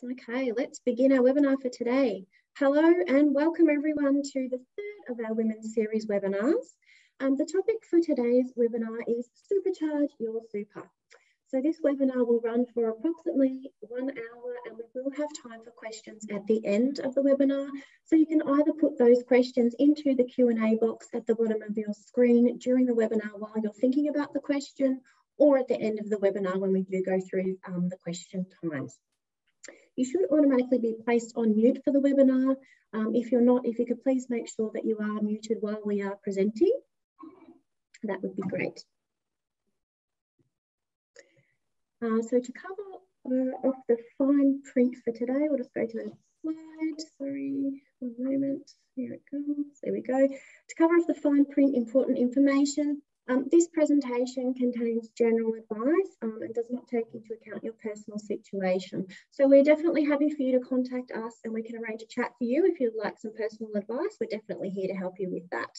Okay, let's begin our webinar for today. Hello and welcome everyone to the third of our Women's Series webinars. The topic for today's webinar is Supercharge Your Super. So this webinar will run for approximately 1 hour and we will have time for questions at the end of the webinar. So you can either put those questions into the Q&A box at the bottom of your screen during the webinar while you're thinking about the question, or at the end of the webinar when we do go through the question times. You should automatically be placed on mute for the webinar. If you're not, if you could please make sure that you are muted while we are presenting, that would be great. So to cover off the fine print for today, we'll just go to the slide. Sorry, one moment. Here it comes. There we go. To cover off the fine print important information, this presentation contains general advice and does not take into account your personal situation. So we're definitely happy for you to contact us and we can arrange a chat for you if you'd like some personal advice. We're definitely here to help you with that.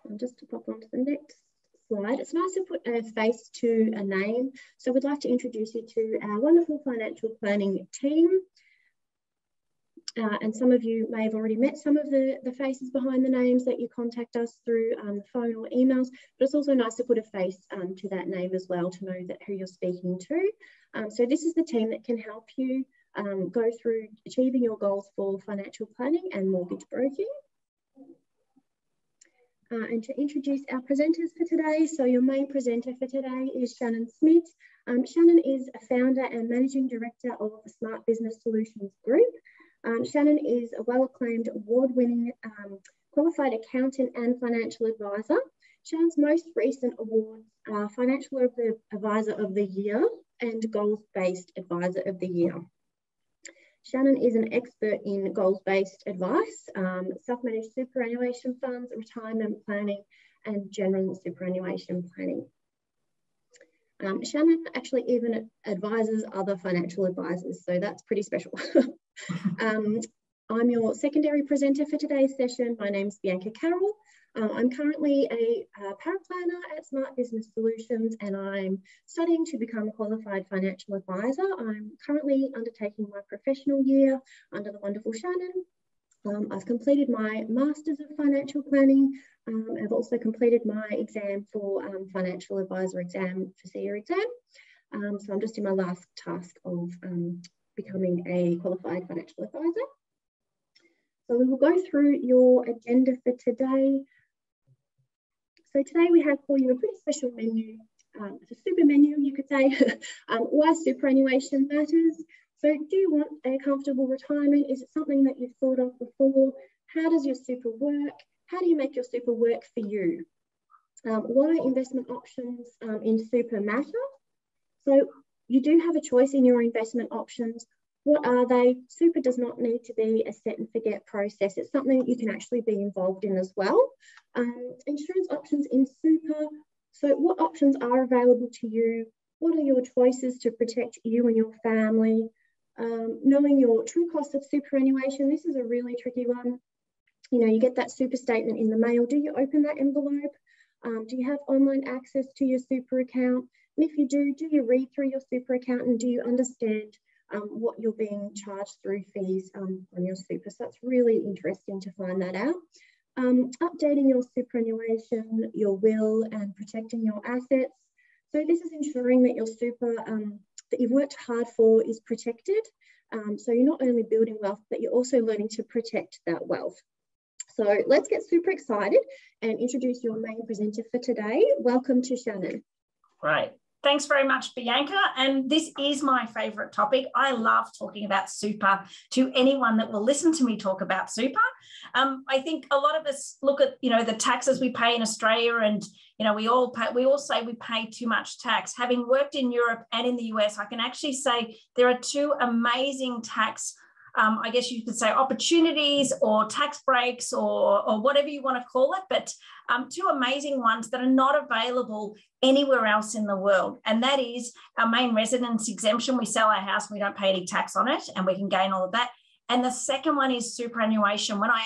And just to pop on to the next slide, it's nice to put a face to a name. So we'd like to introduce you to our wonderful financial planning team. And some of you may have already met some of the faces behind the names that you contact us through the phone or emails, but it's also nice to put a face to that name as well to know that who you're speaking to. So this is the team that can help you go through achieving your goals for financial planning and mortgage broking. And to introduce our presenters for today, so your main presenter for today is Shannon Smith. Shannon is a founder and managing director of the Smart Business Solutions Group. Shannon is a well-acclaimed award-winning qualified accountant and financial advisor. Shannon's most recent awards are Financial Advisor of the Year and Goals-Based Advisor of the Year. Shannon is an expert in goals-based advice, self-managed superannuation funds, retirement planning, and general superannuation planning. Shannon actually even advises other financial advisors, so that's pretty special. I'm your secondary presenter for today's session. My name's Bianca Carroll. I'm currently a paraplanner at Smart Business Solutions and I'm studying to become a qualified financial advisor. I'm currently undertaking my professional year under the wonderful Shannon. I've completed my Masters of Financial Planning. I've also completed my exam for Financial Advisor exam for CER exam. So I'm just in my last task of becoming a qualified financial advisor. So we will go through your agenda for today. So today we have for you a pretty special menu. It's a super menu, you could say. Why superannuation matters. So do you want a comfortable retirement? Is it something that you've thought of before? How does your super work? How do you make your super work for you? Why investment options in super matter? So you do have a choice in your investment options. What are they? Super does not need to be a set and forget process. It's something that you can actually be involved in as well. Insurance options in super. So what options are available to you? What are your choices to protect you and your family? Knowing your true cost of superannuation. This is a really tricky one. You know, you get that super statement in the mail. Do you open that envelope? Do you have online access to your super account? And if you do you read through your super account and do you understand what you're being charged through fees on your super? So it's really interesting to find that out. Updating your superannuation, your will, and protecting your assets. So this is ensuring that your super that you've worked hard for is protected. So you're not only building wealth, but you're also learning to protect that wealth. So let's get super excited and introduce your main presenter for today. Welcome to Shannon. Great. Thanks very much, Bianca. And this is my favourite topic. I love talking about super to anyone that will listen to me talk about super. I think a lot of us look at, the taxes we pay in Australia and, we all say we pay too much tax. Having worked in Europe and in the US, I can actually say there are two amazing tax I guess you could say opportunities or tax breaks or whatever you want to call it, but two amazing ones that are not available anywhere else in the world. And that is our main residence exemption. We sell our house, we don't pay any tax on it, and we can gain all of that. And the second one is superannuation. When I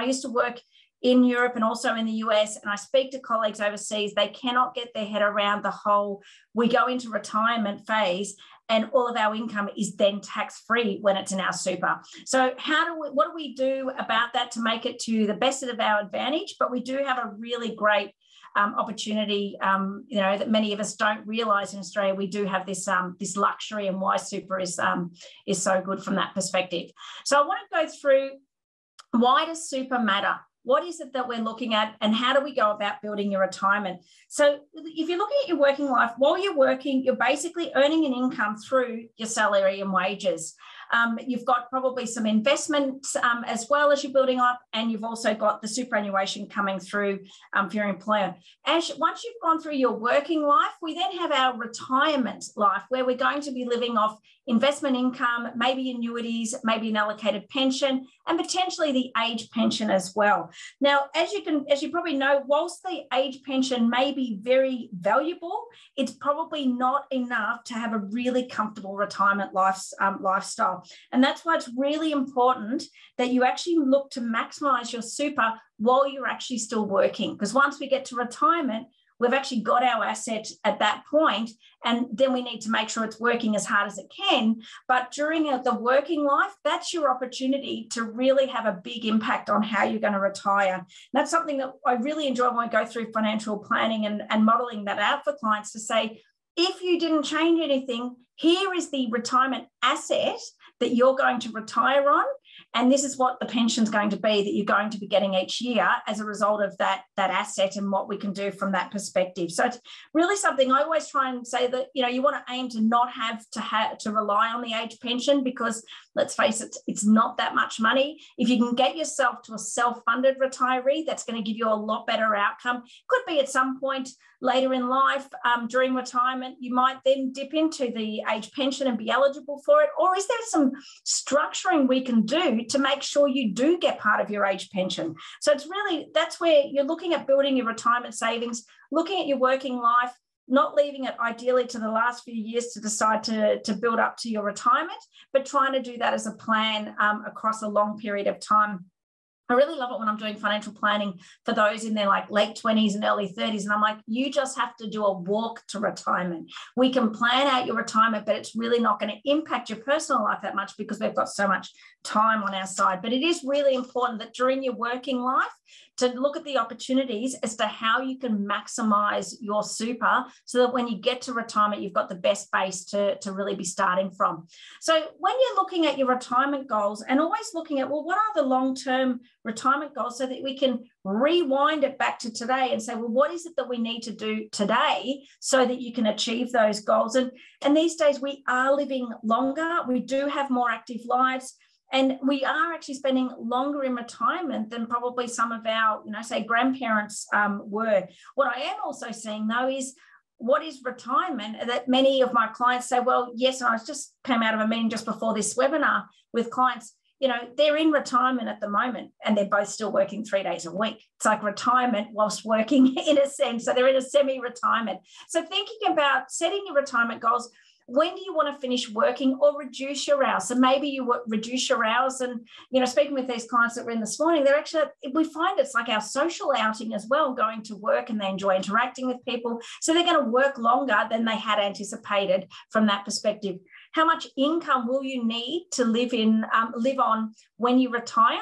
used to work in Europe and also in the US, and I speak to colleagues overseas, they cannot get their head around the whole, we go into retirement phase and all of our income is then tax-free when it's in our super. So what do we do about that to make it to the best of our advantage? But we do have a really great opportunity, that many of us don't realise in Australia. We do have this luxury, and why super is so good from that perspective. So I want to go through, why does super matter? What is it that we're looking at, and how do we go about building your retirement? So if you're looking at your working life, while you're working, you're basically earning an income through your salary and wages. You've got probably some investments as well as you're building up, and you've also got the superannuation coming through for your employer. Once you've gone through your working life, we then have our retirement life, where we're going to be living off investment income, maybe annuities, maybe an allocated pension, and potentially the age pension as well. Now, as you probably know, whilst the age pension may be very valuable, it's probably not enough to have a really comfortable retirement lifestyle. And that's why it's really important that you actually look to maximise your super while you're actually still working. Because once we get to retirement, we've actually got our asset at that point, and then we need to make sure it's working as hard as it can. But during the working life, that's your opportunity to really have a big impact on how you're going to retire. And that's something that I really enjoy when I go through financial planning and modelling that out for clients, to say, if you didn't change anything, here is the retirement asset that you're going to retire on, and this is what the pension's going to be that you're going to be getting each year as a result of that asset, and what we can do from that perspective. So it's really something I always try and say that, you want to aim to not have to rely on the age pension, because let's face it, it's not that much money. If you can get yourself to a self-funded retiree, that's going to give you a lot better outcome. Could be at some point later in life, during retirement, you might then dip into the age pension and be eligible for it. Or is there some structuring we can do to make sure you do get part of your age pension? So it's really, that's where you're looking at building your retirement savings, looking at your working life, not leaving it ideally to the last few years to decide to build up to your retirement, but trying to do that as a plan across a long period of time. I really love it when I'm doing financial planning for those in their late 20s and early 30s. And I'm like, you just have to do a walk to retirement. We can plan out your retirement, but it's really not going to impact your personal life that much because we've got so much time on our side. But it is really important that during your working life, to look at the opportunities as to how you can maximise your super, so that when you get to retirement, you've got the best base to really be starting from. So when you're looking at your retirement goals, and always looking at, well, what are the long-term retirement goals, so that we can rewind it back to today and say, well, what is it that we need to do today so that you can achieve those goals? And these days we are living longer. We do have more active lives. And we are actually spending longer in retirement than probably some of our, say, grandparents were. What I am also seeing, though, is what is retirement, that many of my clients say, well, yes, and I just came out of a meeting just before this webinar with clients, they're in retirement at the moment and they're both still working 3 days a week. It's like retirement whilst working in a sense. So they're in a semi-retirement. So thinking about setting your retirement goals, when do you want to finish working or reduce your hours? So maybe you reduce your hours, and, speaking with these clients that were in this morning, they're actually, we find it's like our social outing as well, going to work, and they enjoy interacting with people. So they're going to work longer than they had anticipated from that perspective. How much income will you need to live on when you retire?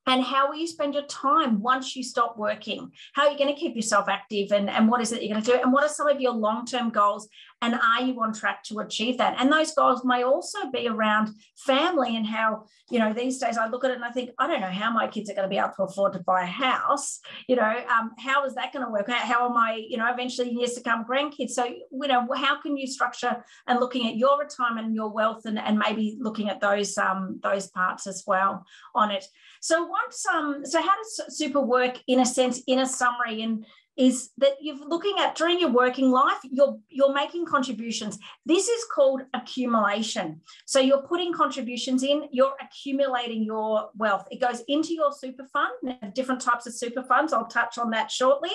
And how will you spend your time once you stop working? How are you going to keep yourself active, and what is it you're going to do? And what are some of your long-term goals? And are you on track to achieve that? And those goals may also be around family, and how, these days I look at it and I think, I don't know how my kids are going to be able to afford to buy a house. How is that going to work? How am I, eventually in years to come, grandkids? So, how can you structure and looking at your retirement and your wealth, and maybe looking at those parts as well on it. So so how does super work in a sense, in a summary, and is that you're looking at during your working life, you're making contributions. This is called accumulation. So you're putting contributions in, you're accumulating your wealth. It goes into your super fund, different types of super funds. I'll touch on that shortly.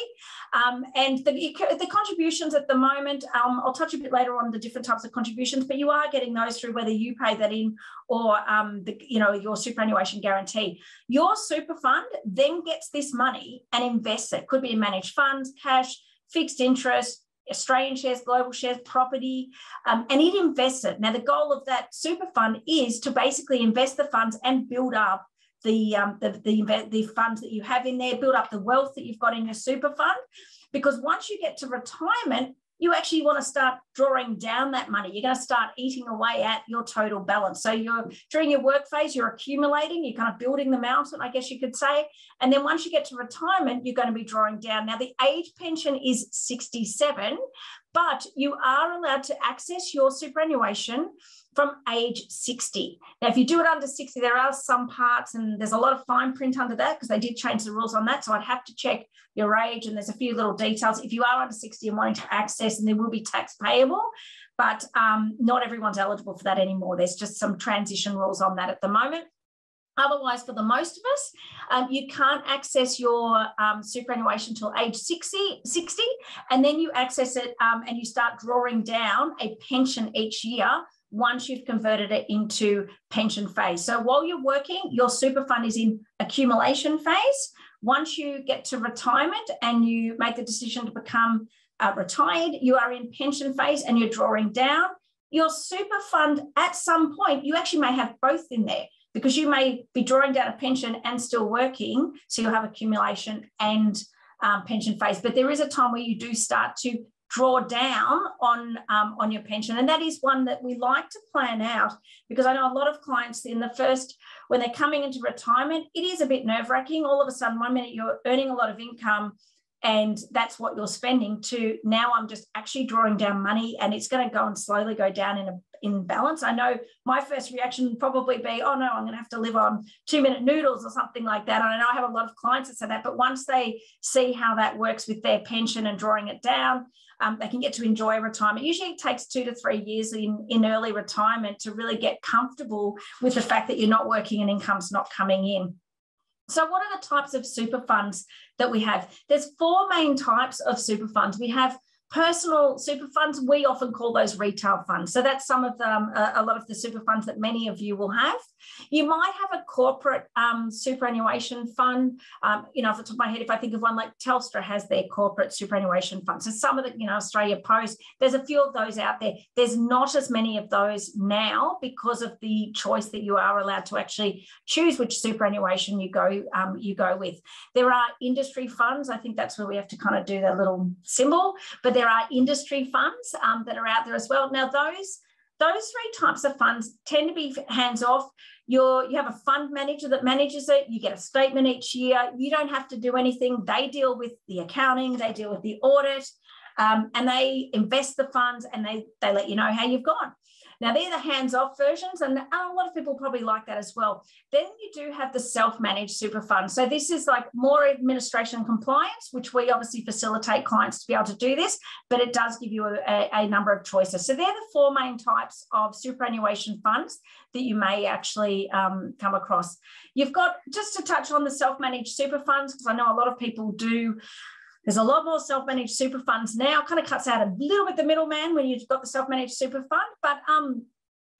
And the contributions at the moment, I'll touch a bit later on the different types of contributions, but you are getting those through whether you pay that in or your superannuation guarantee. Your super fund then gets this money and invests it. Could be in managed funds, cash, fixed interest, Australian shares, global shares, property, and it invests it. Now, the goal of that super fund is to basically invest the funds and build up the funds that you have in there, build up the wealth that you've got in your super fund. Because once you get to retirement, you actually want to start drawing down that money. You're going to start eating away at your total balance. So during your work phase, you're accumulating, you're kind of building the mountain, I guess you could say. And then once you get to retirement, you're going to be drawing down. Now, the age pension is 67, but you are allowed to access your superannuation from age 60. Now, if you do it under 60, there are some parts, and there's a lot of fine print under that because they did change the rules on that. So I'd have to check your age, and there's a few little details. If you are under 60 and wanting to access, and there will be tax payable, but not everyone's eligible for that anymore. There's just some transition rules on that at the moment. Otherwise, for the most of us, you can't access your superannuation until age 60, and then you access it and you start drawing down a pension each year once you've converted it into pension phase. So while you're working, your super fund is in accumulation phase. Once you get to retirement and you make the decision to become retired, you are in pension phase and you're drawing down. Your super fund, at some point, you actually may have both in there, because you may be drawing down a pension and still working, so you'll have accumulation and pension phase. But there is a time where you do start to draw down on your pension, and that is one that we like to plan out, because I know a lot of clients in the first, when they're coming into retirement, it is a bit nerve-wracking. All of a sudden, one minute you're earning a lot of income and that's what you're spending, to now I'm just actually drawing down money and it's going to go and slowly go down in balance. I know my first reaction would probably be, oh no, I'm going to have to live on 2-minute noodles or something like that. And I know I have a lot of clients that say that, but once they see how that works with their pension and drawing it down, they can get to enjoy retirement. Usually it takes 2 to 3 years in early retirement to really get comfortable with the fact that you're not working and income's not coming in. So what are the types of super funds that we have? There's 4 main types of super funds. We have personal super funds. We often call those retail funds. So that's some of them, a lot of the super funds that many of you will have. You might have a corporate superannuation fund. Off the top of my head, if I think of one like Telstra has their corporate superannuation fund. So some of the, Australia Post, there's a few of those out there. There's not as many of those now because of the choice that you are allowed to actually choose which superannuation you go with. There are industry funds. I think that's where we have to kind of do that little symbol, but there are industry funds that are out there as well. Now, those 3 types of funds tend to be hands-off. You have a fund manager that manages it. You get a statement each year. You don't have to do anything. They deal with the accounting. They deal with the audit, and they invest the funds, and they let you know how you've gone. Now, they're the hands-off versions, and a lot of people probably like that as well. Then you do have the self-managed super fund. So this is like more administration and compliance, which we obviously facilitate clients to be able to do this, but it does give you a number of choices. So they're the 4 main types of superannuation funds that you may actually come across. You've got, just to touch on the self-managed super funds, because I know a lot of people do. There's a lot more self-managed super funds now. Kind of cuts out a little bit the middleman when you've got the self-managed super fund. But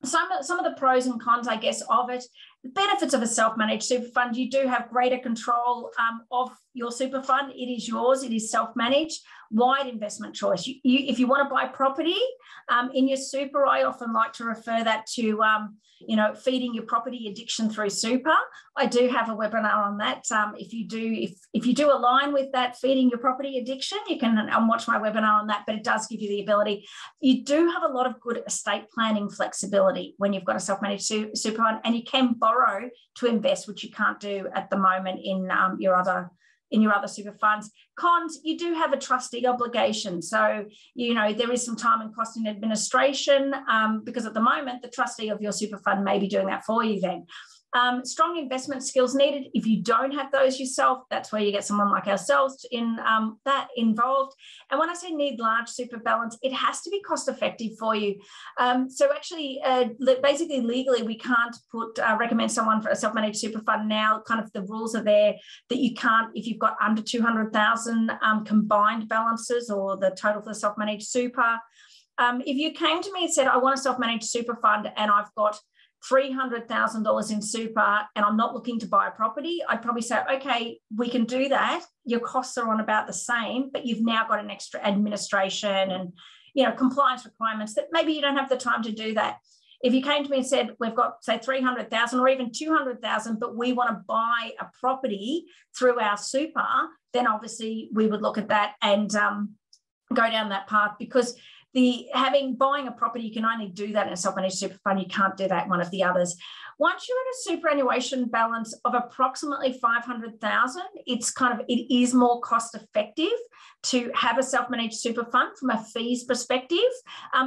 some of the pros and cons, I guess, of it. The benefits of a self-managed super fund: you do have greater control of your super fund. It is yours. It is self-managed. Wide investment choice. If you want to buy property in your super, I often like to refer that to feeding your property addiction through super. I do have a webinar on that. If you do align with that feeding your property addiction, you can watch my webinar on that. But it does give you the ability. You do have a lot of good estate planning flexibility when you've got a self-managed super fund, and you can borrow to invest, which you can't do at the moment in your other super funds. Cons: you do have a trustee obligation. So, there is some time and cost in administration because at the moment, the trustee of your super fund may be doing that for you then. Strong investment skills needed. If you don't have those yourself, that's where you get someone like ourselves in that involved. And when I say need large super balance, it has to be cost effective for you. So actually, basically legally, we can't recommend someone for a self-managed super fund now. Kind of the rules are there that you can't, if you've got under 200,000 combined balances or the total for the self-managed super. If you came to me and said, I want a self-managed super fund and I've got $300,000 in super and I'm not looking to buy a property, I'd probably say, okay, we can do that. Your costs are on about the same, but you've now got an extra administration and, you know, compliance requirements that maybe you don't have the time to do that. If you came to me and said, we've got, say, 300,000 or even 200,000, but we want to buy a property through our super, then obviously we would look at that and go down that path, because buying a property, you can only do that in a self-managed super fund. You can't do that in one of the others. Once you're at a superannuation balance of approximately 500,000, it is more cost effective to have a self-managed super fund from a fees perspective,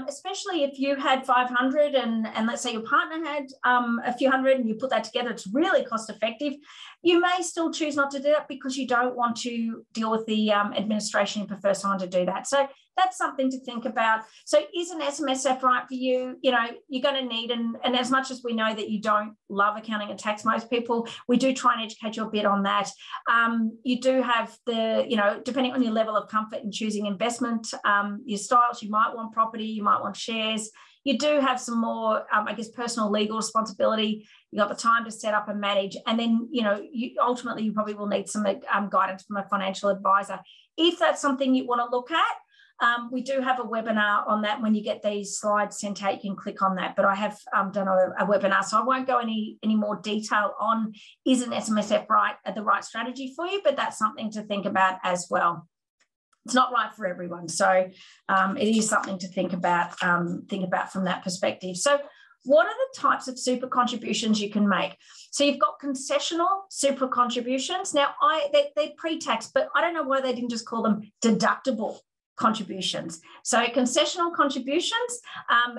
especially if you had 500 and let's say your partner had a few hundred and you put that together, it's really cost effective. You may still choose not to do that because you don't want to deal with the administration. You prefer someone to do that. So that's something to think about. So is an SMSF right for you? You know, you're going to need, and as much as we know that you don't love accounting and tax, most people, we do try and educate you a bit on that. You do have depending on your level of comfort in choosing investment, your styles, you might want property, you might want shares. You do have some more, personal legal responsibility. You got the time to set up and manage. And then, ultimately you probably will need some guidance from a financial advisor. If that's something you want to look at, we do have a webinar on that. When you get these slides sent out, you can click on that. But I have done a webinar, so I won't go any more detail on is an SMSF the right strategy for you, but that's something to think about as well. It's not right for everyone, so it is something to think about from that perspective. So what are the types of super contributions you can make? So you've got concessional super contributions. Now, they're pre-tax, but I don't know why they didn't just call them deductible contributions. So concessional contributions,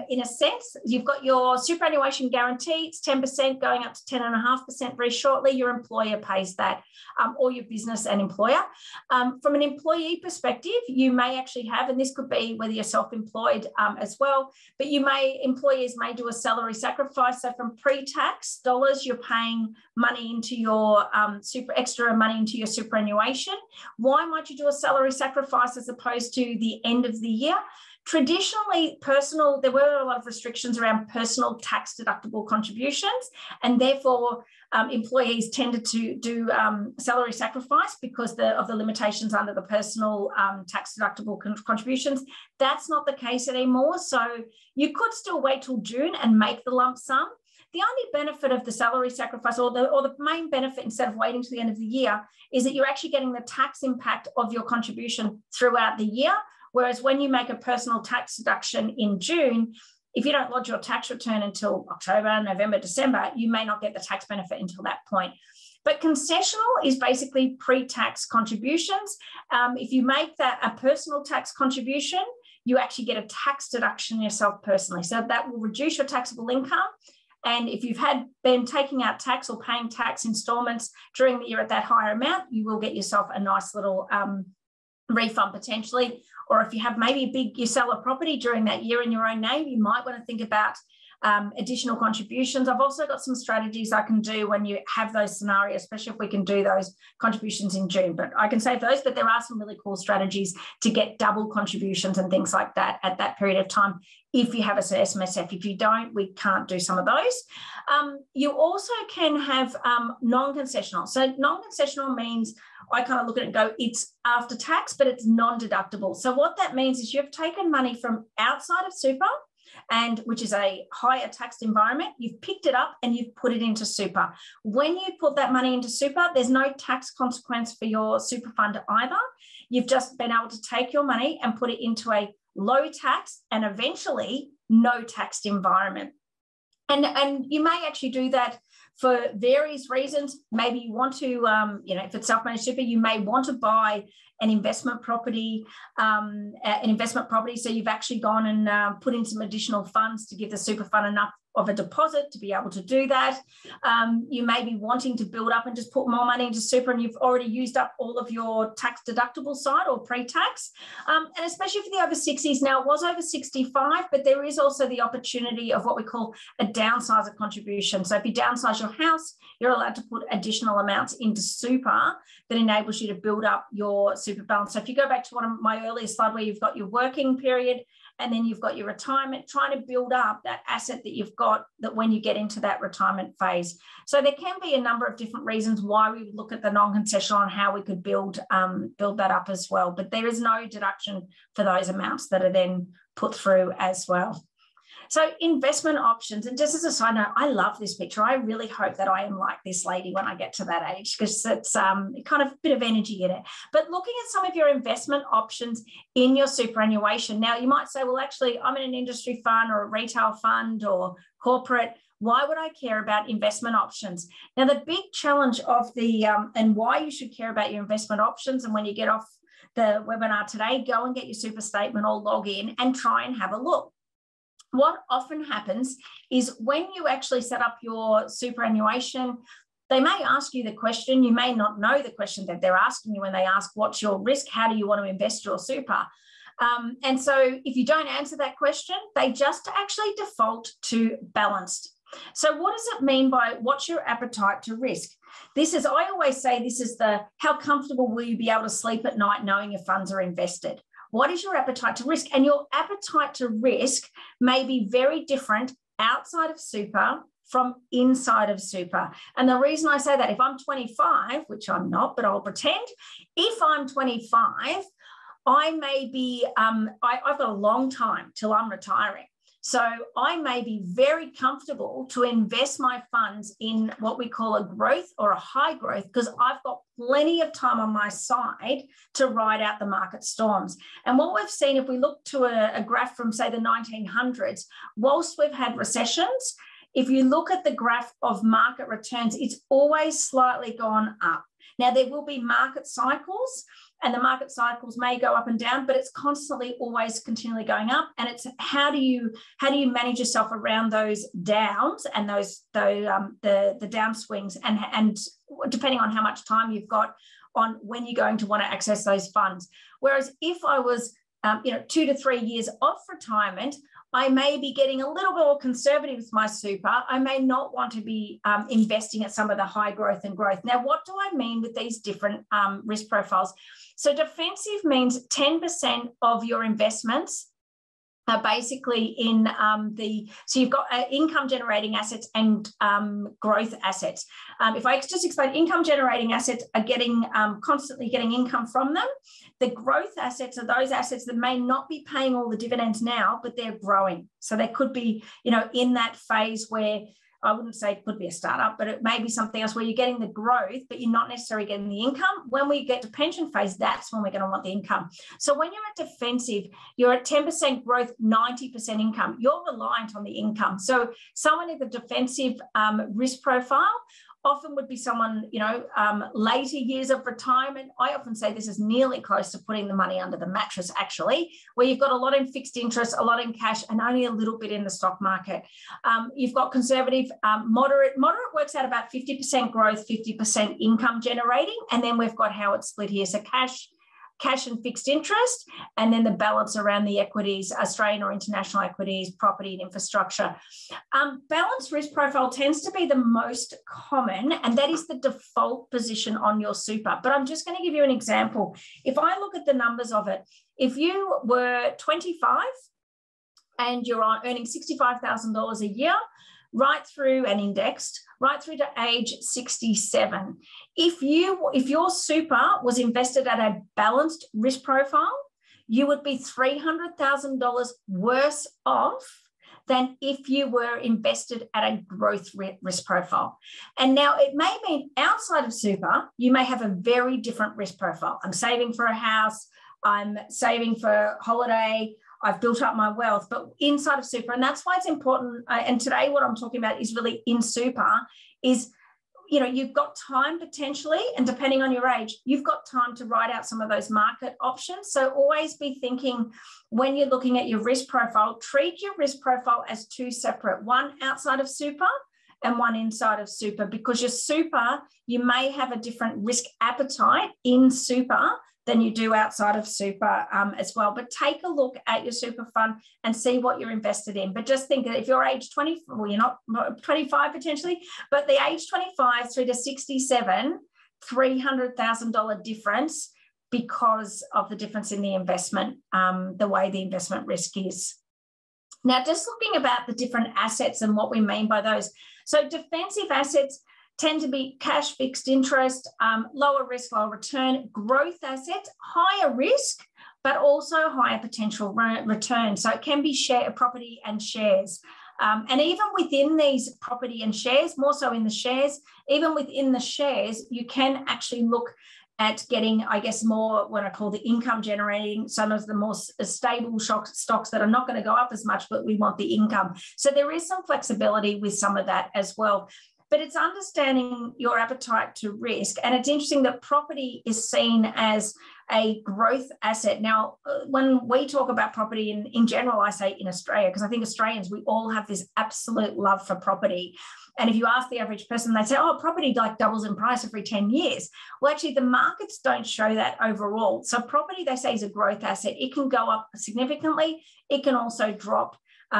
in a sense, you've got your superannuation guarantee, it's 10% going up to 10.5% very shortly. Your employer pays that, or your business and employer. From an employee perspective, you may actually have, and this could be whether you're self-employed as well, but employees may do a salary sacrifice. So from pre-tax dollars, you're paying money into your extra money into your superannuation. Why might you do a salary sacrifice as opposed to the end of the year? Traditionally, there were a lot of restrictions around personal tax deductible contributions, and therefore employees tended to do salary sacrifice because of the limitations under the personal tax deductible contributions. That's not the case anymore. So you could still wait till June and make the lump sum. The only benefit of the salary sacrifice, or the main benefit instead of waiting to the end of the year, is that you're actually getting the tax impact of your contribution throughout the year. Whereas when you make a personal tax deduction in June, if you don't lodge your tax return until October, November, December, you may not get the tax benefit until that point. But concessional is basically pre-tax contributions. If you make that a personal tax contribution, you actually get a tax deduction yourself personally. So that will reduce your taxable income. And if you've been taking out tax or paying tax installments during the year at that higher amount, you will get yourself a nice little refund potentially. Or if you have you sell a property during that year in your own name, you might want to think about additional contributions. I've also got some strategies I can do when you have those scenarios, especially if we can do those contributions in June. But I can save those, but there are some really cool strategies to get double contributions and things like that at that period of time if you have a SMSF. If you don't, we can't do some of those. You also can have non-concessional. So non-concessional means I kind of look at it and go, it's after tax, but it's non-deductible. So what that means is you've taken money from outside of super, and which is a higher taxed environment, you've picked it up and you've put it into super. When you put that money into super, there's no tax consequence for your super fund either. You've just been able to take your money and put it into a low tax and eventually no taxed environment. And you may actually do that for various reasons. Maybe you want to, if it's self-managed super, you may want to buy an investment property, So you've actually gone and put in some additional funds to give the super fund enough of a deposit to be able to do that. You may be wanting to build up and just put more money into super, and you've already used up all of your tax deductible side or pre-tax. And especially for the over 60s, now it was over 65, but there is also the opportunity of what we call a downsizer contribution. So if you downsize your house, you're allowed to put additional amounts into super that enables you to build up your super balance. So if you go back to one of my earlier slides where you've got your working period and then you've got your retirement, trying to build up that asset that you've got that when you get into that retirement phase. So there can be a number of different reasons why we would look at the non-concessional and how we could build that up as well. But there is no deduction for those amounts that are then put through as well. So investment options, and just as a side note, I love this picture. I really hope that I am like this lady when I get to that age, because it's kind of a bit of energy in it. But looking at some of your investment options in your superannuation. Now, you might say, well, actually, I'm in an industry fund or a retail fund or corporate. Why would I care about investment options? Now, the big challenge of and why you should care about your investment options, and when you get off the webinar today, go and get your super statement or log in and try and have a look. What often happens is when you actually set up your superannuation, they may ask you the question. You may not know the question that they're asking you when they ask, what's your risk? How do you want to invest your super? And so if you don't answer that question, they just actually default to balanced. So what does it mean by what's your appetite to risk? I always say, this is how comfortable will you be able to sleep at night knowing your funds are invested? What is your appetite to risk? And your appetite to risk may be very different outside of super from inside of super. And the reason I say that, if I'm 25, which I'm not, but I'll pretend, if I'm 25, I may be, I've got a long time till I'm retiring. So I may be very comfortable to invest my funds in what we call a growth or a high growth, because I've got plenty of time on my side to ride out the market storms. And what we've seen, if we look to a graph from, say, the 1900s, whilst we've had recessions, if you look at the graph of market returns, it's always slightly gone up. Now, there will be market cycles, and the market cycles may go up and down, but it's constantly always continually going up. And it's how do you manage yourself around those downs and the downswings, and depending on how much time you've got on when you're going to want to access those funds. Whereas if I was 2 to 3 years off retirement, I may be getting a little bit more conservative with my super. I may not want to be investing at some of the high growth and growth. Now, what do I mean with these different risk profiles? So defensive means 10% of your investments are basically in so you've got income generating assets and growth assets. If I just explain, income generating assets are constantly getting income from them. The growth assets are those assets that may not be paying all the dividends now, but they're growing. So they could be, in that phase where, I wouldn't say it could be a startup, but it may be something else where you're getting the growth, but you're not necessarily getting the income. When we get to pension phase, that's when we're going to want the income. So when you're at defensive, you're at 10% growth, 90% income. You're reliant on the income. So someone in the defensive risk profile often would be someone, later years of retirement. I often say this is nearly close to putting the money under the mattress, actually, where you've got a lot in fixed interest, a lot in cash, and only a little bit in the stock market. You've got conservative, moderate. Moderate works out about 50% growth, 50% income generating. And then we've got how it's split here. So cash and fixed interest, and then the balance around the equities, Australian or international equities, property and infrastructure. Balanced risk profile tends to be the most common, and that is the default position on your super. But I'm just going to give you an example. If I look at the numbers of it, if you were 25 and you're earning $65,000 a year, right through and indexed, right through to age 67. If your super was invested at a balanced risk profile, you would be $300,000 worse off than if you were invested at a growth risk profile. And now it may mean outside of super, you may have a very different risk profile. I'm saving for a house, I'm saving for a holiday, I've built up my wealth, but inside of super, and that's why it's important. And today what I'm talking about is really in super is, you've got time potentially, and depending on your age, you've got time to ride out some of those market options. So always be thinking when you're looking at your risk profile, treat your risk profile as two separate, one outside of super and one inside of super, because your super, you may have a different risk appetite in super than you do outside of super as well. But take a look at your super fund and see what you're invested in. But just think that if you're age 20, well, you're not 25 potentially, but the age 25 through to 67, $300,000 difference because of the difference in the investment, the way the investment risk is. Now, just looking about the different assets and what we mean by those. So defensive assets tend to be cash, fixed interest, lower risk, lower return. Growth assets, higher risk, but also higher potential return. So it can be property and shares. And even within these property and shares, more so in the shares, even within the shares, you can actually look at getting, I guess, more what I call the income generating, some of the more stable stocks that are not going to go up as much, but we want the income. So there is some flexibility with some of that as well. But it's understanding your appetite to risk. And it's interesting that property is seen as a growth asset. Now, when we talk about property in general, I say in Australia, because I think Australians, we all have this absolute love for property. And if you ask the average person, they say, oh, property like doubles in price every 10 years. Well, actually, the markets don't show that overall. So property, they say, is a growth asset. It can go up significantly. It can also drop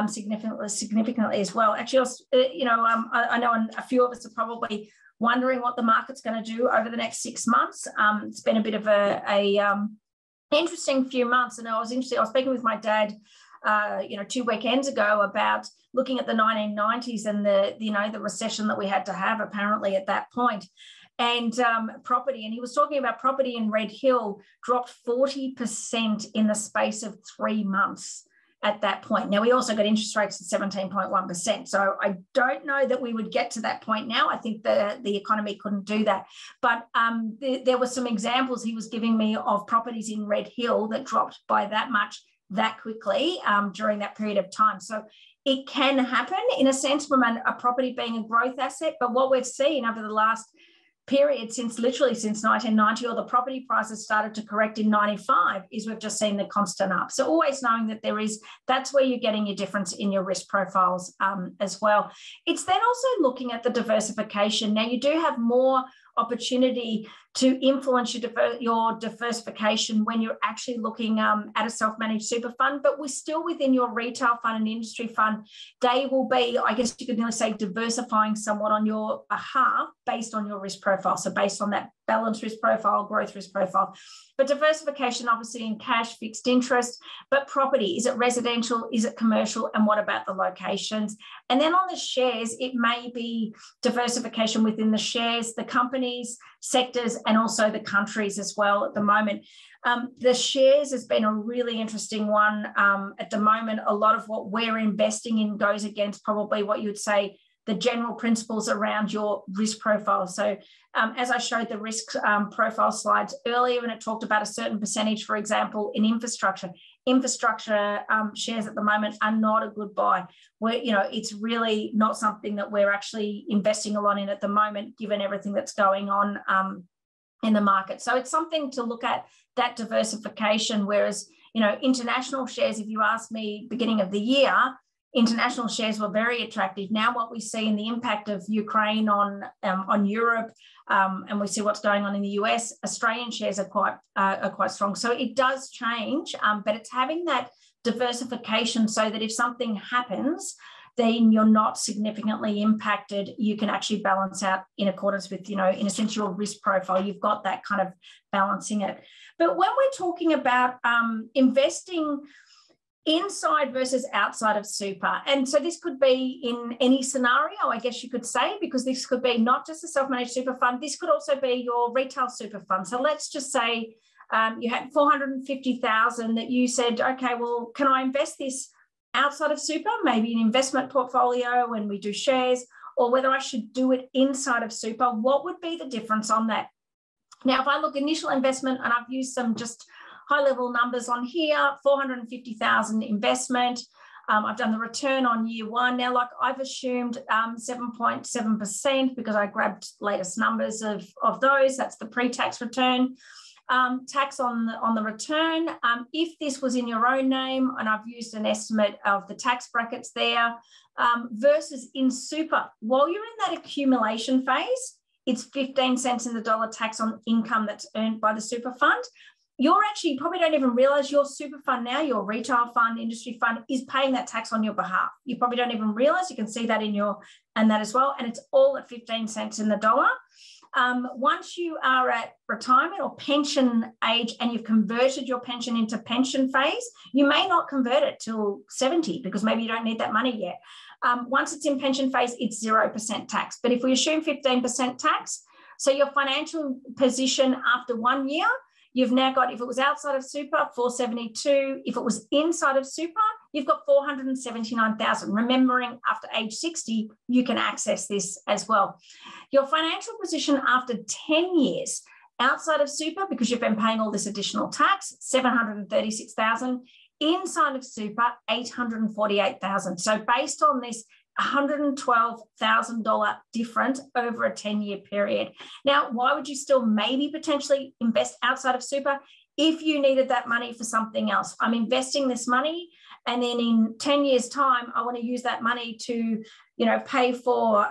significantly as well. Actually, I know a few of us are probably wondering what the market's going to do over the next 6 months. It's been a bit of a interesting few months, and I was speaking with my dad 2 weekends ago about looking at the 1990s and the recession that we had to have apparently at that point. And property, and he was talking about property in Red Hill dropped 40% in the space of 3 months at that point. Now, we also got interest rates at 17.1%. So I don't know that we would get to that point now. I think the economy couldn't do that. But there were some examples he was giving me of properties in Red Hill that dropped by that much that quickly during that period of time. So it can happen in a sense from a property being a growth asset. But what we've seen over the last period since 1990, or the property prices started to correct in 95, is we've just seen the constant up. So always knowing that that's where you're getting your difference in your risk profiles as well. It's then also looking at the diversification. Now, you do have more opportunity to influence your diversification when you're actually looking at a self-managed super fund, but we're still within your retail fund and industry fund. They will be, I guess you could nearly say, diversifying somewhat on your behalf based on your risk profile. So based on that balanced risk profile, growth risk profile. But diversification, obviously, in cash, fixed interest, but property, is it residential? Is it commercial? And what about the locations? And then on the shares, it may be diversification within the shares, the companies, sectors, and also the countries as well at the moment. The shares has been a really interesting one. At the moment, a lot of what we're investing in goes against probably what you would say the general principles around your risk profile. So as I showed the risk profile slides earlier, and it talked about a certain percentage, for example, in infrastructure shares at the moment are not a good buy. It's really not something that we're actually investing a lot in at the moment, given everything that's going on in the market. So it's something to look at, that diversification, whereas, international shares, if you ask me beginning of the year, international shares were very attractive. Now what we see in the impact of Ukraine on Europe, and we see what's going on in the US, Australian shares are quite strong. So it does change, but it's having that diversification so that if something happens, then you're not significantly impacted. You can actually balance out in accordance with, in a sense, your risk profile. You've got that kind of balancing it. But when we're talking about investing inside versus outside of super. And so this could be in any scenario, I guess you could say, because this could be not just a self-managed super fund. This could also be your retail super fund. So let's just say you had 450,000 that you said, okay, well, can I invest this outside of super, maybe an investment portfolio when we do shares, or whether I should do it inside of super? What would be the difference on that? Now, if I look initial investment, and I've used some just high-level numbers on here, 450,000 investment. I've done the return on year one. Now, I've assumed 7.7% because I grabbed latest numbers of those. That's the pre-tax return. Tax on the return. If this was in your own name, and I've used an estimate of the tax brackets there, versus in super, while you're in that accumulation phase, it's 15 cents in the dollar tax on income that's earned by the super fund. You probably don't even realize your super fund now, your retail fund, industry fund, is paying that tax on your behalf. You probably don't even realize. You can see that and that as well. And it's all at 15 cents in the dollar. once you are at retirement or pension age and you've converted your pension into pension phase, you may not convert it till 70 because maybe you don't need that money yet. Once it's in pension phase, it's 0% tax. But if we assume 15% tax, so your financial position after 1 year, you've now got, if it was outside of super, 472. If it was inside of super, you've got 479,000. Remembering after age 60, you can access this as well. Your financial position after 10 years outside of super, because you've been paying all this additional tax, 736,000. Inside of super, 848,000. So based on this $112,000 difference over a 10-year period. Now, why would you still maybe potentially invest outside of super? If you needed that money for something else. I'm investing this money, and then in 10 years' time, I want to use that money to, pay for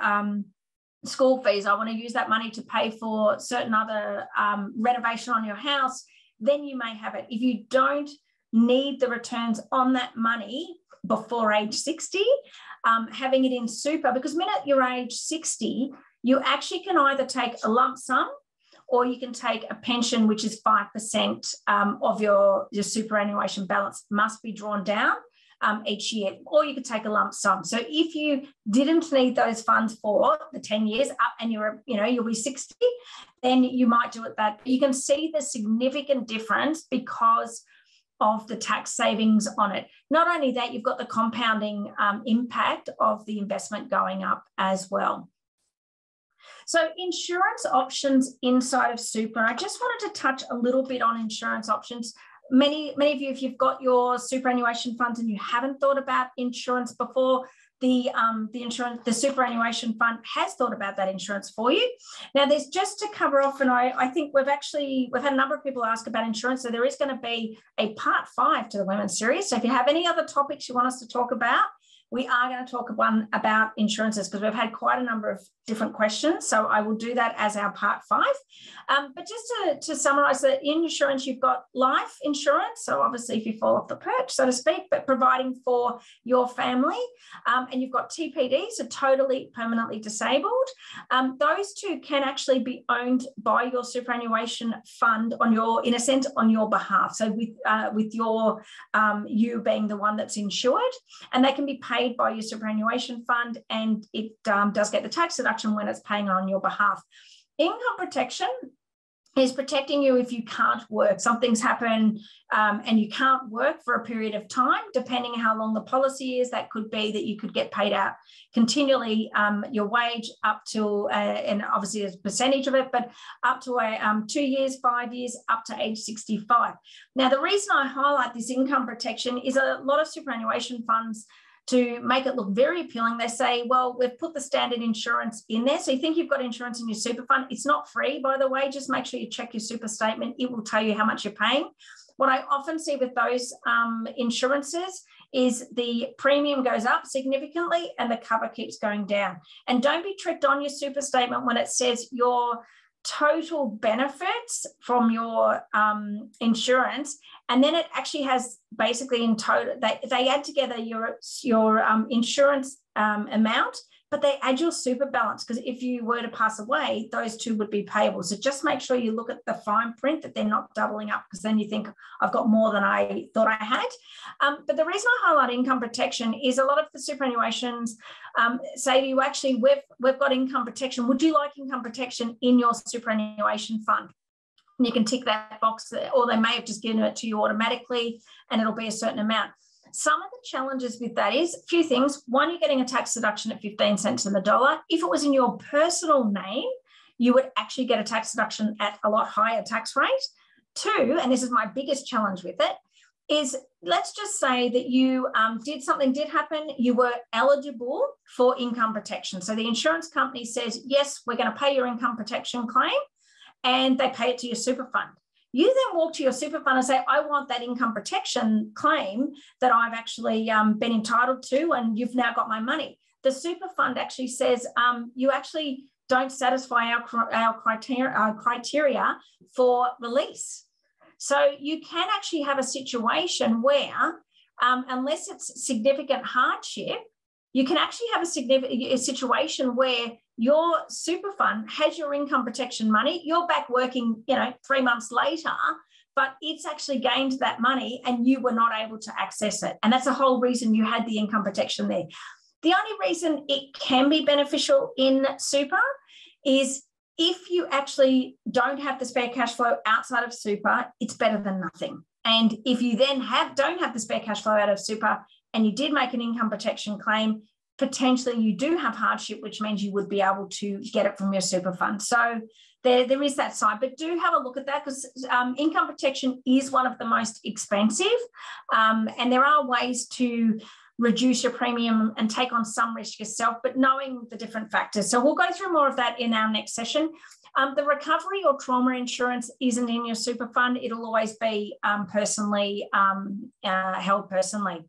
school fees. I want to use that money to pay for certain other renovation on your house. Then you may have it. If you don't need the returns on that money before age 60, having it in super, because the minute you're age 60, you actually can either take a lump sum or you can take a pension, which is 5% of your superannuation balance must be drawn down each year, or you could take a lump sum. So if you didn't need those funds for the 10 years up and you'll be 60, then you might do it that. You can see the significant difference because of the tax savings on it. Not only that, you've got the compounding impact of the investment going up as well. So insurance options inside of super. I just wanted to touch a little bit on insurance options. Many of you, if you've got your superannuation funds and you haven't thought about insurance before, the superannuation fund has thought about that insurance for you. Now, there's just to cover off, and I think we've had a number of people ask about insurance, so there is going to be a part 5 to the Women's Series. So if you have any other topics you want us to talk about, we are going to talk about insurances because we've had quite a number of different questions. So I will do that as our part 5. But just to summarise, that in insurance, you've got life insurance. So obviously if you fall off the perch, so to speak, but providing for your family. And you've got TPD, so totally permanently disabled. Those two can actually be owned by your superannuation fund on your behalf. So with your you being the one that's insured, and they can be paid by your superannuation fund, and it does get the tax deduction when it's paying on your behalf. Income protection is protecting you if you can't work. Something's happened and you can't work for a period of time, depending on how long the policy is. That could be that you could get paid out continually your wage up to, and obviously there's a percentage of it, but up to 2 years, 5 years, up to age 65. Now, the reason I highlight this income protection is a lot of superannuation funds, to make it look very appealing, they say, well, we've put the standard insurance in there. So you think you've got insurance in your super fund. It's not free, by the way. Just make sure you check your super statement. It will tell you how much you're paying. What I often see with those insurances is the premium goes up significantly and the cover keeps going down. And don't be tricked on your super statement when it says your total benefits from your insurance, and then it actually has basically in total, they add together your insurance amount, but they add your super balance, because if you were to pass away, those two would be payable. So just make sure you look at the fine print, that they're not doubling up, because then you think, I've got more than I thought I had. But the reason I highlight income protection is a lot of the superannuations say to you, actually, we've got income protection. Would you like income protection in your superannuation fund? And you can tick that box, or they may have just given it to you automatically and it'll be a certain amount. Some of the challenges with that is a few things. One, you're getting a tax deduction at 15 cents on the dollar. If it was in your personal name, you would actually get a tax deduction at a lot higher tax rate. Two, and this is my biggest challenge with it, is let's just say that you did happen, you were eligible for income protection. So the insurance company says, yes, we're going to pay your income protection claim, and they pay it to your super fund. You then walk to your super fund and say, I want that income protection claim that I've actually been entitled to, and you've now got my money. The super fund actually says, you actually don't satisfy our criteria for release. So you can actually have a situation where, unless it's significant hardship, you can actually have a situation where your super fund has your income protection money. You're back working, 3 months later, but it's actually gained that money and you were not able to access it. And that's the whole reason you had the income protection there. The only reason it can be beneficial in super is if you actually don't have the spare cash flow outside of super, it's better than nothing. And if you then don't have the spare cash flow out of super and you did make an income protection claim, potentially you do have hardship, which means you would be able to get it from your super fund. So there is that side, but do have a look at that, because income protection is one of the most expensive, and there are ways to reduce your premium and take on some risk yourself, but knowing the different factors. So we'll go through more of that in our next session. The recovery or trauma insurance isn't in your super fund. It'll always be personally held personally.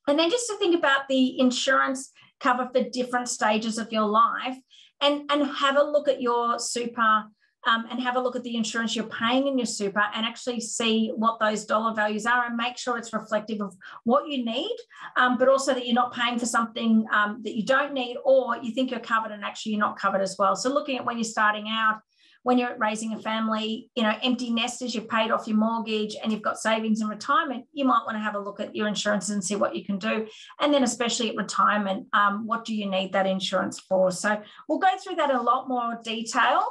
And then just to think about the insurance cover for different stages of your life, and have a look at your super and have a look at the insurance you're paying in your super and actually see what those dollar values are and make sure it's reflective of what you need, but also that you're not paying for something that you don't need, or you think you're covered and actually you're not covered as well. So looking at when you're starting out, when you're raising a family, empty nesters, you've paid off your mortgage and you've got savings in retirement, you might want to have a look at your insurance and see what you can do. And then especially at retirement, what do you need that insurance for? So we'll go through that in a lot more detail,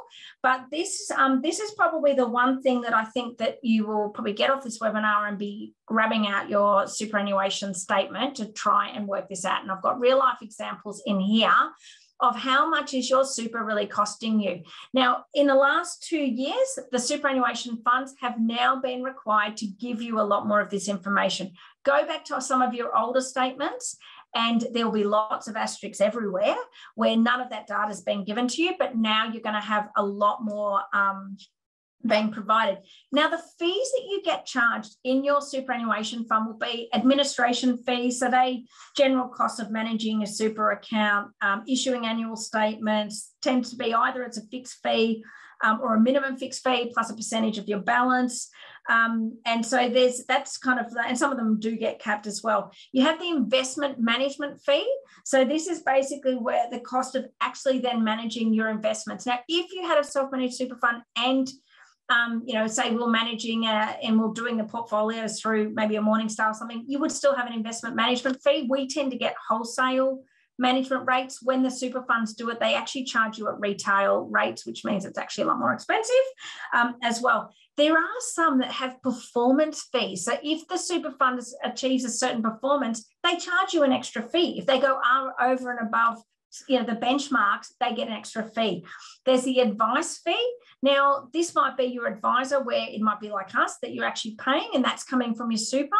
but this is probably the one thing that I think that you will probably get off this webinar and be grabbing out your superannuation statement to try and work this out. And I've got real life examples in here of how much is your super really costing you. Now, in the last 2 years, the superannuation funds have now been required to give you a lot more of this information. Go back to some of your older statements and there'll be lots of asterisks everywhere where none of that data has been given to you, but now you're going to have a lot more being provided. Now, the fees that you get charged in your superannuation fund will be administration fees. So they general costs of managing a super account, issuing annual statements tend to be either it's a fixed fee or a minimum fixed fee plus a percentage of your balance. And so that's kind of, and some of them do get capped as well. You have the investment management fee. So this is basically where the cost of actually then managing your investments. Now, if you had a self-managed super fund and say we're managing and we're doing the portfolios through maybe a Morningstar or something, you would still have an investment management fee. We tend to get wholesale management rates. When the super funds do it, they actually charge you at retail rates, which means it's actually a lot more expensive as well. There are some that have performance fees. So if the super fund achieves a certain performance, they charge you an extra fee. If they go over and above the benchmarks, they get an extra fee. There's the advice fee. Now, this might be your advisor where it might be like us that you're actually paying, and that's coming from your super,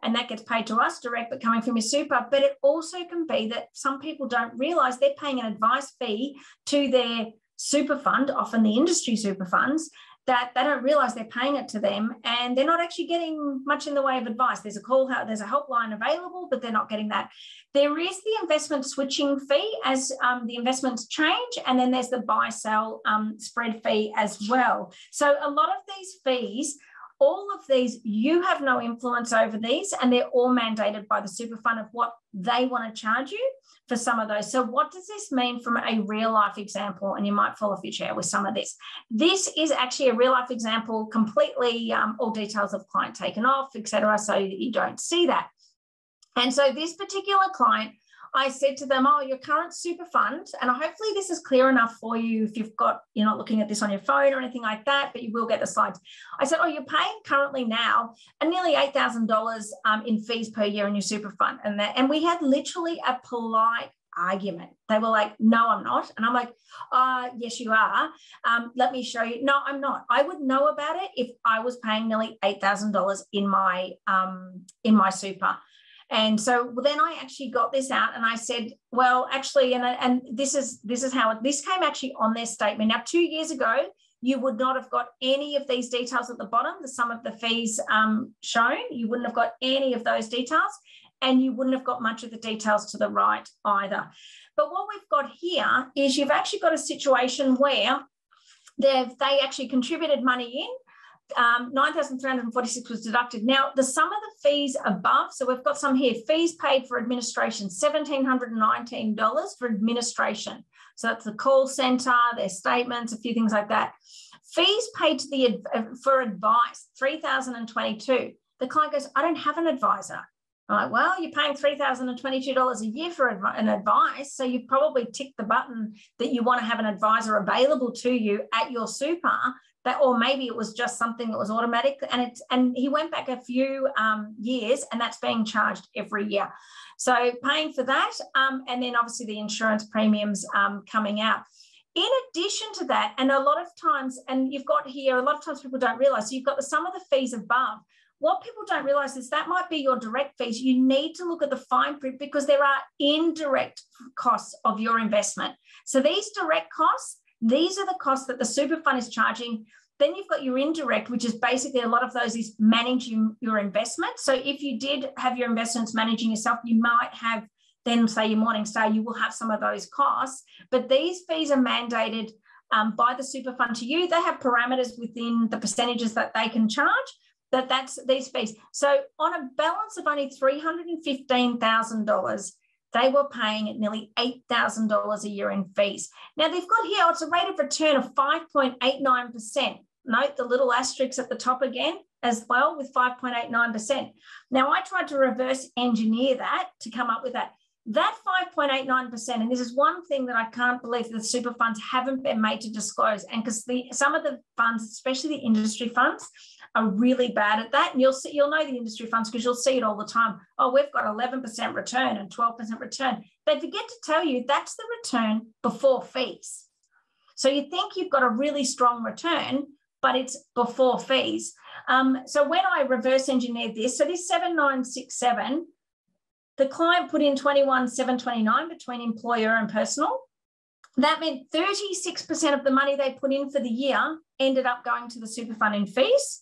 and that gets paid to us direct, but coming from your super. But it also can be that some people don't realise they're paying an advice fee to their super fund, often the industry super funds, that they don't realise they're paying it to them and they're not actually getting much in the way of advice. There's a helpline available, but they're not getting that. There is the investment switching fee as the investments change, and then there's the buy-sell spread fee as well. So a lot of these fees, all of these, you have no influence over these, and they're all mandated by the super fund of what they want to charge you for some of those. So what does this mean from a real life example? And you might fall off your chair with some of this. This is actually a real life example, completely all details of client taken off, etc., so that you don't see that. And so this particular client, I said to them, oh, your current super fund, and hopefully this is clear enough for you if you're not looking at this on your phone or anything like that, but you will get the slides. I said, oh, you're paying currently now nearly $8,000 in fees per year in your super fund. And we had literally a polite argument. They were like, no, I'm not. And I'm like, yes, you are. Let me show you. No, I'm not. I would know about it if I was paying nearly $8,000 in my super. And so then I actually got this out and I said, well, actually, and this is how this came actually on their statement. Now, 2 years ago, you would not have got any of these details at the bottom, the sum of the fees shown. You wouldn't have got any of those details, and you wouldn't have got much of the details to the right either. But what we've got here is you've actually got a situation where they actually contributed money in. 9,346 was deducted. Now, the sum of the fees above, so we've got some here, fees paid for administration, $1,719 for administration. So that's the call centre, their statements, a few things like that. Fees paid to for advice, $3,022. The client goes, I don't have an advisor. I'm like, well, you're paying $3,022 a year for an advice, so you've probably ticked the button that you want to have an advisor available to you at your super. That, or maybe it was just something that was automatic, and he went back a few years, and that's being charged every year. So paying for that, and then obviously the insurance premiums coming out. In addition to that, and a lot of times, and you've got here, a lot of times people don't realise, so you've got the sum of the fees above. What people don't realise is that might be your direct fees. You need to look at the fine print because there are indirect costs of your investment. So these direct costs, these are the costs that the super fund is charging. Then you've got your indirect, which is basically a lot of those is managing your investment. So if you did have your investments managing yourself, you might have then say your Morningstar, you will have some of those costs. But these fees are mandated by the super fund to you. They have parameters within the percentages that they can charge. That's these fees. So on a balance of only $315,000, they were paying at nearly $8,000 a year in fees. Now they've got here, it's a rate of return of 5.89%. Note the little asterisks at the top again as well with 5.89%. Now I tried to reverse engineer that to come up with that. That 5.89%, and this is one thing that I can't believe that the super funds haven't been made to disclose, and because some of the funds, especially the industry funds, are really bad at that. And you'll know the industry funds because you'll see it all the time. Oh, we've got 11% return and 12% return. They forget to tell you that's the return before fees. So you think you've got a really strong return, but it's before fees. So when I reverse engineered this, so this 7,967, the client put in 21,729 between employer and personal. That meant 36% of the money they put in for the year ended up going to the super fund in fees.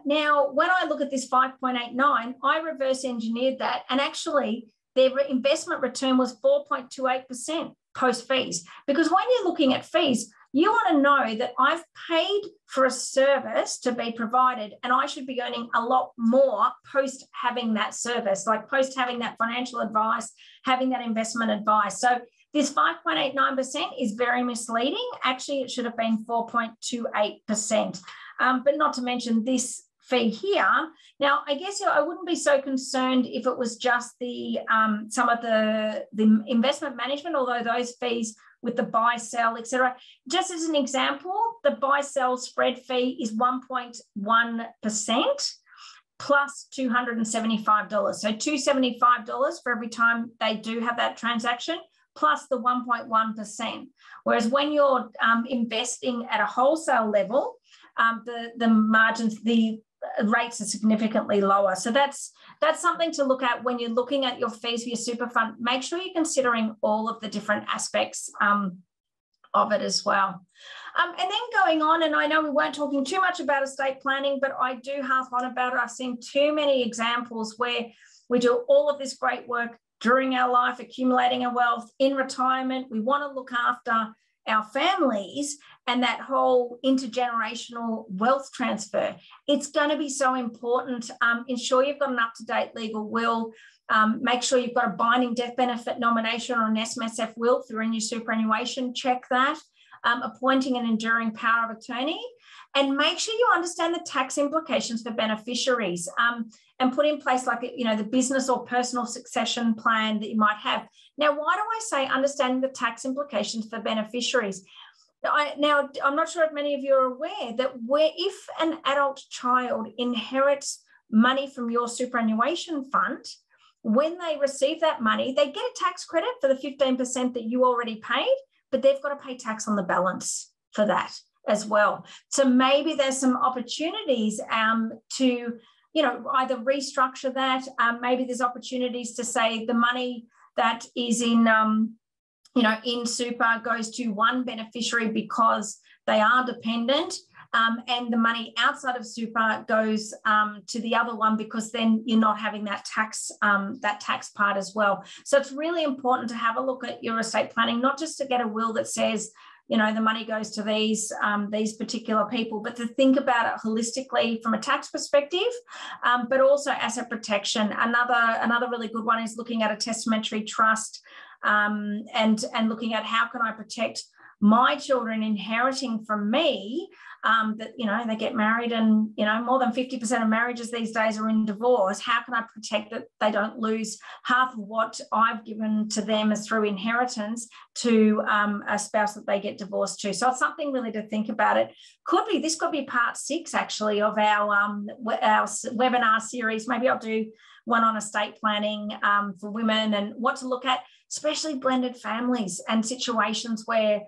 Now, when I look at this 5.89, I reverse engineered that, and actually their investment return was 4.28% post fees. Because when you're looking at fees, you want to know that I've paid for a service to be provided, and I should be earning a lot more post having that service, like post having that financial advice, having that investment advice. So this 5.89% is very misleading. Actually, it should have been 4.28%. But not to mention this fee here. Now, I guess I wouldn't be so concerned if it was just the some of the investment management, although those fees with the buy, sell, etc. Just as an example, the buy, sell spread fee is 1.1% plus $275. So $275 for every time they do have that transaction, plus the 1.1%. Whereas when you're investing at a wholesale level, the margins, the rates are significantly lower. So that's something to look at when you're looking at your fees for your super fund. Make sure you're considering all of the different aspects of it as well. And then going on, and I know we weren't talking too much about estate planning, but I do harp on about it. I've seen too many examples where we do all of this great work during our life, accumulating our wealth in retirement. We want to look after our families and that whole intergenerational wealth transfer. It's going to be so important. Ensure you've got an up-to-date legal will. Make sure you've got a binding death benefit nomination or an SMSF will if you're in your superannuation. Check that. Appointing an enduring power of attorney. And make sure you understand the tax implications for beneficiaries and put in place, like, the business or personal succession plan that you might have. Now, why do I say understanding the tax implications for beneficiaries? Now, I'm not sure if many of you are aware that if an adult child inherits money from your superannuation fund, when they receive that money, they get a tax credit for the 15% that you already paid, but they've got to pay tax on the balance for that as well. So maybe there's some opportunities to, either restructure that. Maybe there's opportunities to say the money that is in super goes to one beneficiary because they are dependent, and the money outside of super goes to the other one because then you're not having that tax part as well. So it's really important to have a look at your estate planning, not just to get a will that says you know, the money goes to these particular people, but to think about it holistically from a tax perspective, but also asset protection. Another really good one is looking at a testamentary trust, and looking at how can I protect my children inheriting from me, that, you know, they get married and, you know, more than 50% of marriages these days are in divorce. How can I protect that they don't lose half of what I've given to them as through inheritance to a spouse that they get divorced to? So it's something really to think about. This could be part 6 actually of our webinar series. Maybe I'll do one on estate planning for women and what to look at, especially blended families and situations where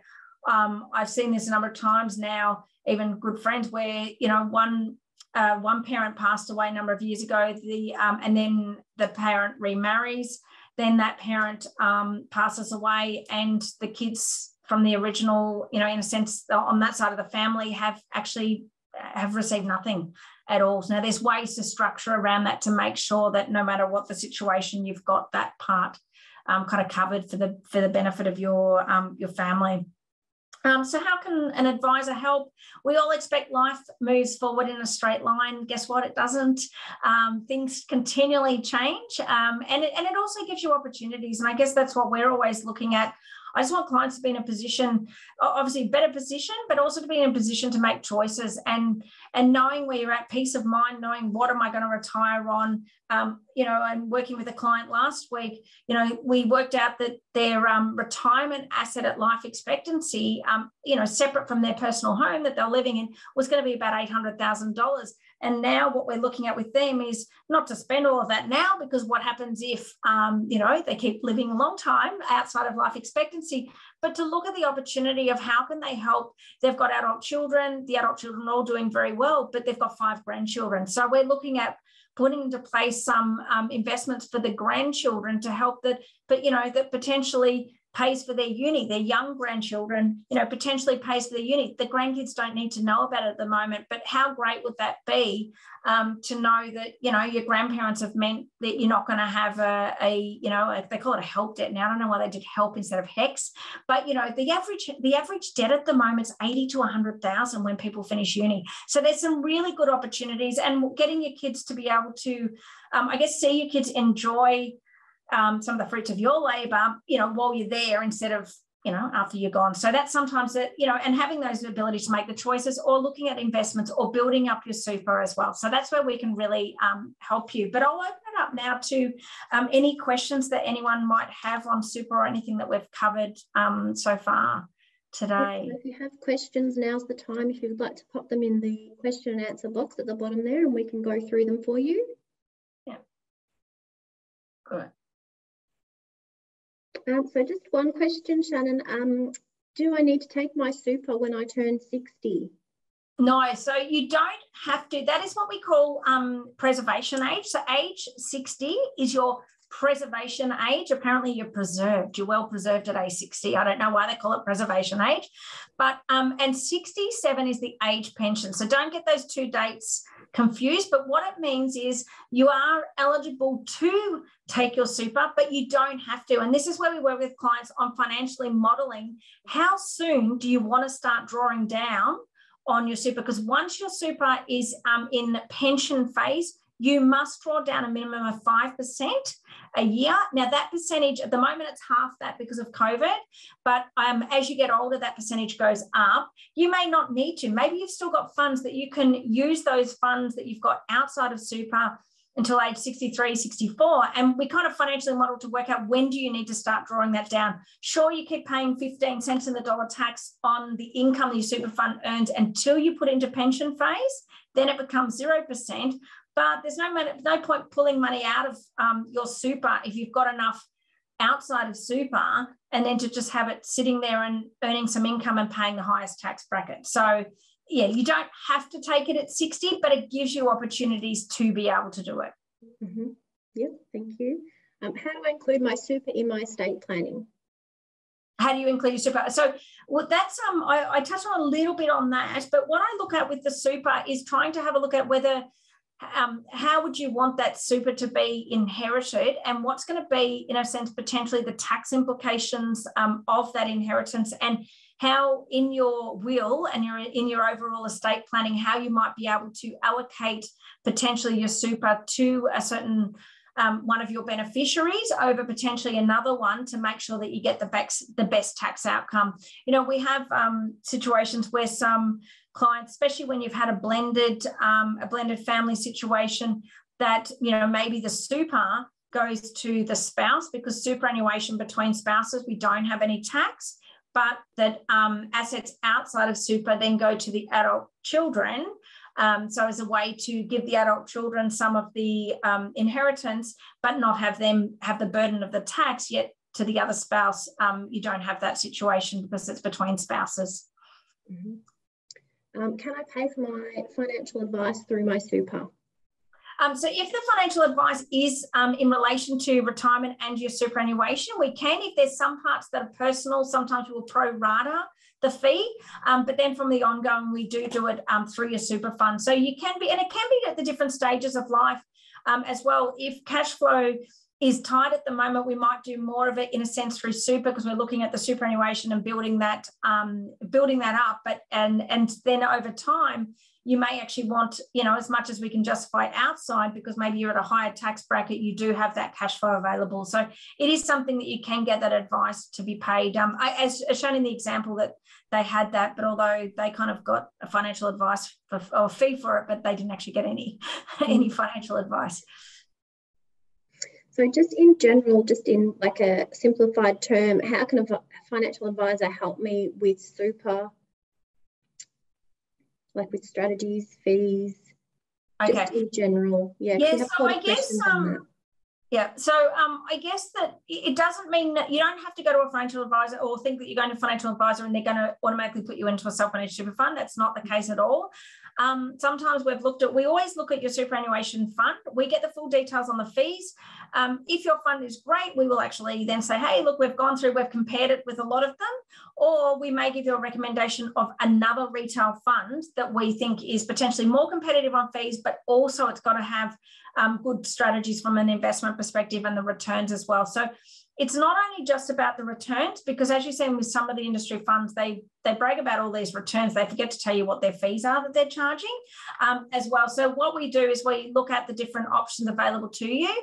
I've seen this a number of times now, even good friends where, you know, one parent passed away a number of years ago, and then the parent remarries, then that parent passes away, and the kids from the original, you know, in a sense, on that side of the family have received nothing at all. So now there's ways to structure around that to make sure that no matter what the situation, you've got that part kind of covered for the benefit of your family. So how can an advisor help? We all expect life moves forward in a straight line. Guess what? It doesn't. Things continually change, and it also gives you opportunities. And I guess that's what we're always looking at. I just want clients to be in a position, obviously better position, but also to be in a position to make choices and knowing where you're at, peace of mind, knowing what am I going to retire on. You know, I'm working with a client last week, you know, we worked out that their retirement asset at life expectancy, you know, separate from their personal home that they're living in, was going to be about $800,000. And now what we're looking at with them is not to spend all of that now, because what happens if, you know, they keep living a long time outside of life expectancy, but to look at the opportunity of how can they help. They've got adult children, the adult children are all doing very well, but they've got 5 grandchildren. So we're looking at putting into place some investments for the grandchildren to help that, but, you know, that potentially pays for their uni, their young grandchildren, you know, potentially pays for their uni. The grandkids don't need to know about it at the moment, but how great would that be to know that, you know, your grandparents have meant that you're not going to have you know, they call it a help debt now. I don't know why they did help instead of HEX, but, you know, the average debt at the moment is 80 to 100,000 when people finish uni. So there's some really good opportunities, and getting your kids to be able to, I guess, see your kids enjoy some of the fruits of your labour, you know, while you're there instead of, you know, after you're gone. So that's sometimes that, you know, and having those abilities to make the choices, or looking at investments, or building up your super as well. So that's where we can really help you. But I'll open it up now to any questions that anyone might have on super or anything that we've covered so far today. If you have questions, now's the time. If you'd like to pop them in the question and answer box at the bottom there, and we can go through them for you. Yeah. Good. So just one question, Shannon. Do I need to take my super when I turn 60? No, so you don't have to. That is what we call preservation age. So age 60 is your preservation age. Apparently you're preserved. You're well preserved at age 60. I don't know why they call it preservation age, but and 67 is the age pension. So don't get those two dates confused, but what it means is you are eligible to take your super, but you don't have to. And this is where we work with clients on financially modeling. How soon do you want to start drawing down on your super? Because once your super is in pension phase, you must draw down a minimum of 5% a year. Now, that percentage, at the moment, it's half that because of COVID. But as you get older, that percentage goes up. You may not need to. Maybe you've still got funds that you can use, those funds that you've got outside of super until age 63, 64. And we kind of financially model to work out when do you need to start drawing that down. Sure, you keep paying 15 cents in the dollar tax on the income your super fund earns until you put into pension phase. Then it becomes 0%. But there's no point pulling money out of your super if you've got enough outside of super, and then to just have it sitting there and earning some income and paying the highest tax bracket. So, yeah, you don't have to take it at 60, but it gives you opportunities to be able to do it. Mm-hmm. Yep, thank you. How do I include my super in my estate planning? How do you include your super? So well, that's I touched on a little bit on that, but what I look at with the super is trying to have a look at whether how would you want that super to be inherited, and what's going to be, in a sense, potentially the tax implications of that inheritance, and how in your will and in your overall estate planning, how you might be able to allocate potentially your super to a certain one of your beneficiaries over potentially another one to make sure that you get the best tax outcome. You know, we have situations where some clients, especially when you've had a blended family situation, that, you know, maybe the super goes to the spouse, because superannuation between spouses, we don't have any tax, but that assets outside of super then go to the adult children. So as a way to give the adult children some of the inheritance, but not have them have the burden of the tax, yet to the other spouse, you don't have that situation because it's between spouses. Can I pay for my financial advice through my super? So if the financial advice is in relation to retirement and your superannuation, we can. If there's some parts that are personal, sometimes we will pro rata the fee, but then from the ongoing, we do it through your super fund. So you can be, and it can be at the different stages of life as well. If cash flow is tight at the moment, we might do more of it in a sense through super, because we're looking at the superannuation and building that up. But and then over time, you may actually want, you know, as much as we can justify outside, because maybe you're at a higher tax bracket, you do have that cash flow available. So it is something that you can get that advice to be paid. As shown in the example that they had that, but although they kind of got a financial advice or fee for it, but they didn't actually get any financial advice. So just in general, just in like a simplified term, how can a financial advisor help me with super? Like with strategies, fees, just in general. Yeah. Yeah, so I guess, yeah, so I guess that it doesn't mean that you don't have to go to a financial advisor or think that you're going to a financial advisor and they're going to automatically put you into a self-managed super fund. That's not the case at all. Sometimes we always look at your superannuation fund. We get the full details on the fees. If your fund is great, we will actually then say, hey, look, we've compared it with a lot of them, or we may give you a recommendation of another retail fund that we think is potentially more competitive on fees, but also it's got to have good strategies from an investment perspective and the returns as well. So it's not only just about the returns, because as you've seen with some of the industry funds, they brag about all these returns. They forget to tell you what their fees are that they're charging as well. So what we do is we look at the different options available to you.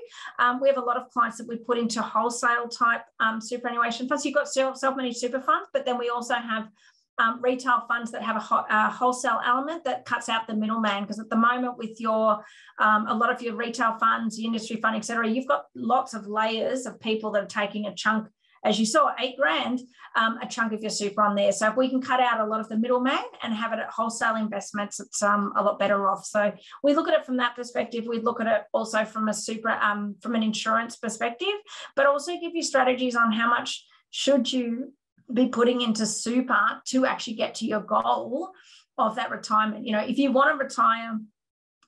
We have a lot of clients that we put into wholesale type superannuation funds. You've got self-managed super funds, but then we also have retail funds that have a wholesale element that cuts out the middleman, because at the moment with your a lot of your retail funds, your industry fund, etc., you've got lots of layers of people that are taking a chunk, as you saw, $8,000, a chunk of your super on there. So if we can cut out a lot of the middleman and have it at wholesale investments, it's a lot better off. So we look at it from that perspective. We look at it also from a super from an insurance perspective, but also give you strategies on how much should you be putting into super to actually get to your goal of that retirement. You know, if you want to retire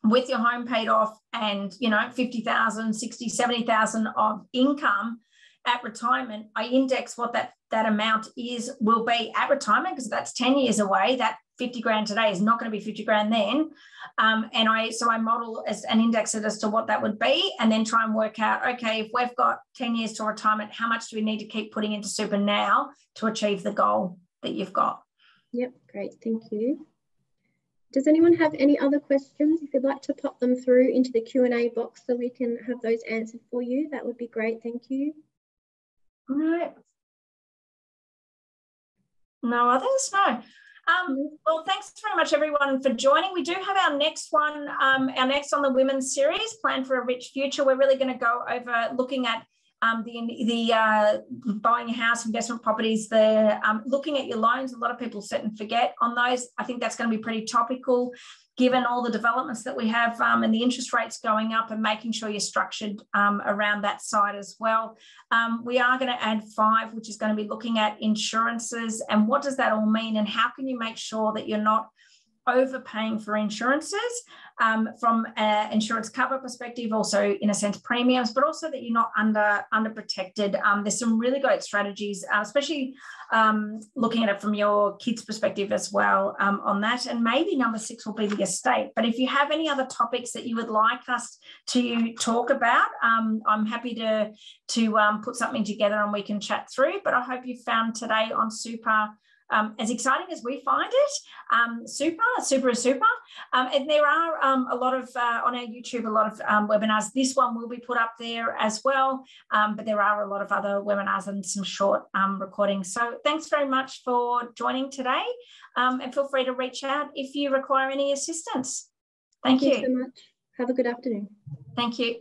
with your home paid off and, you know, 50,000, 60, 70,000 of income at retirement, I index what that amount will be at retirement, because that's 10 years away. That 50 grand today is not going to be 50 grand then. And I model and index it as to what that would be, and then try and work out, okay, if we've got 10 years to retirement, how much do we need to keep putting into super now to achieve the goal that you've got? Yep, great, thank you. Does anyone have any other questions? If you'd like to pop them through into the Q&A box so we can have those answered for you, that would be great, thank you. All right. No others? No. Well, thanks very much, everyone, for joining. We do have our next one, our next on the women's series, Plan for a Rich Future. We're really going to go over looking at the buying a house, investment properties, looking at your loans. A lot of people sit and forget on those. I think that's going to be pretty topical, given all the developments that we have and the interest rates going up, and making sure you're structured around that side as well. We are going to add 5, which is going to be looking at insurances and what does that all mean, and how can you make sure that you're not overpaying for insurances from an insurance cover perspective, also in a sense premiums, but also that you're not under protected. There's some really great strategies, especially looking at it from your kids' perspective as well on that. And maybe number 6 will be the estate. But if you have any other topics that you would like us to talk about, I'm happy to put something together and we can chat through. But I hope you found today on super as exciting as we find it. Super is super. And there are a lot of, on our YouTube, a lot of webinars. This one will be put up there as well, but there are a lot of other webinars and some short recordings. So thanks very much for joining today, and feel free to reach out if you require any assistance. Thank you so much. Have a good afternoon. Thank you.